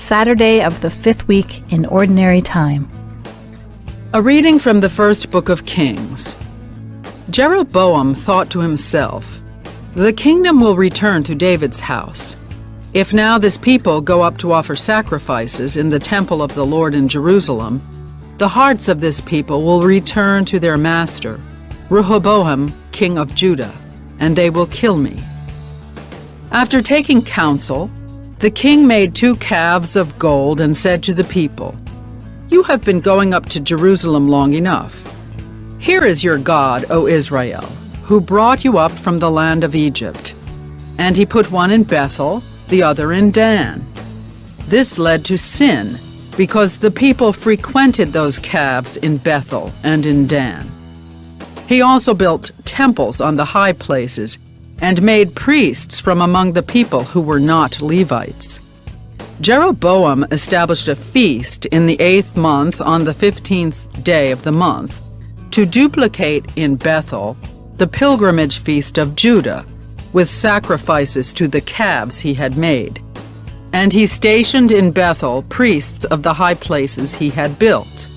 Saturday of the 5th week in Ordinary Time. A reading from the first book of Kings. Jeroboam thought to himself, "The kingdom will return to David's house. If now this people go up to offer sacrifices in the temple of the Lord in Jerusalem, the hearts of this people will return to their master, Rehoboam, king of Judah, and they will kill me." After taking counsel, the king made 2 calves of gold and said to the people, "You have been going up to Jerusalem long enough. Here is your God, O Israel, who brought you up from the land of Egypt." And he put one in Bethel, the other in Dan. This led to sin, because the people frequented those calves in Bethel and in Dan. He also built temples on the high places and made priests from among the people who were not Levites. Jeroboam established a feast in the 8th month on the 15th day of the month to duplicate in Bethel the pilgrimage feast of Judah with sacrifices to the calves he had made. And he stationed in Bethel priests of the high places he had built.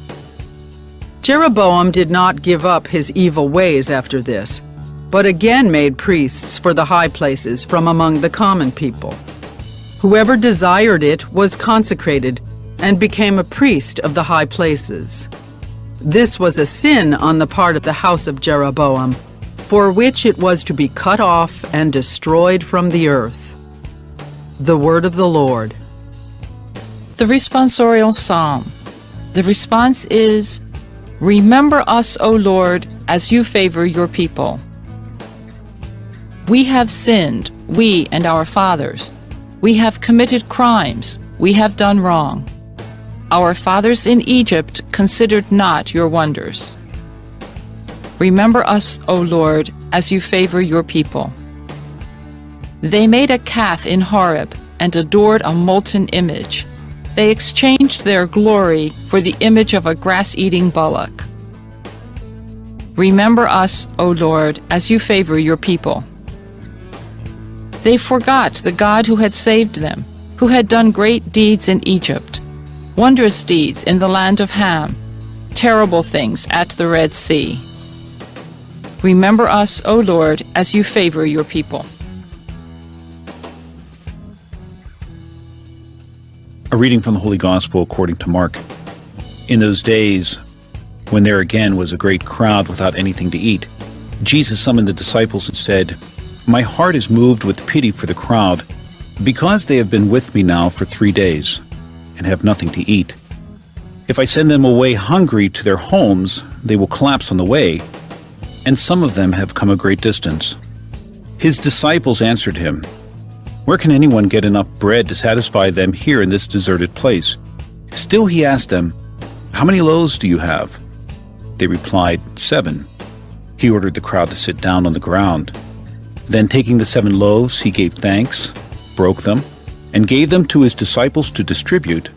Jeroboam did not give up his evil ways after this, but again made priests for the high places from among the common people. Whoever desired it was consecrated and became a priest of the high places. This was a sin on the part of the house of Jeroboam, for which it was to be cut off and destroyed from the earth. The word of the Lord. The responsorial psalm. The response is, "Remember us, O Lord, as you favor your people. We have sinned, we and our fathers. We have committed crimes, we have done wrong. Our fathers in Egypt considered not your wonders. Remember us, O Lord, as you favor your people." They made a calf in Horeb and adored a molten image. They exchanged their glory for the image of a grass-eating bullock. Remember us, O Lord, as you favor your people. They forgot the God who had saved them, who had done great deeds in Egypt, wondrous deeds in the land of Ham, terrible things at the Red Sea. Remember us, O Lord, as you favor your people. A reading from the Holy Gospel according to Mark. In those days, when there again was a great crowd without anything to eat, Jesus summoned the disciples and said, "My heart is moved with pity for the crowd, because they have been with me now for 3 days, and have nothing to eat. If I send them away hungry to their homes, they will collapse on the way, and some of them have come a great distance." His disciples answered him, "Where can anyone get enough bread to satisfy them here in this deserted place?" Still he asked them, "How many loaves do you have?" They replied, 7. He ordered the crowd to sit down on the ground. Then taking the 7 loaves, he gave thanks, broke them, and gave them to his disciples to distribute,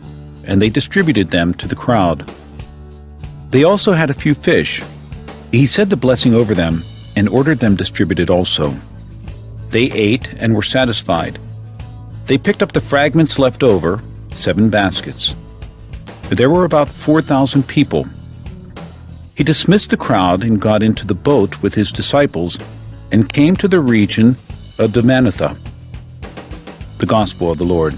and they distributed them to the crowd. They also had a few fish. He said the blessing over them, and ordered them distributed also. They ate and were satisfied. They picked up the fragments left over, 7 baskets. There were about 4,000 people. He dismissed the crowd and got into the boat with his disciples and came to the region of Dalmanutha. The Gospel of the Lord.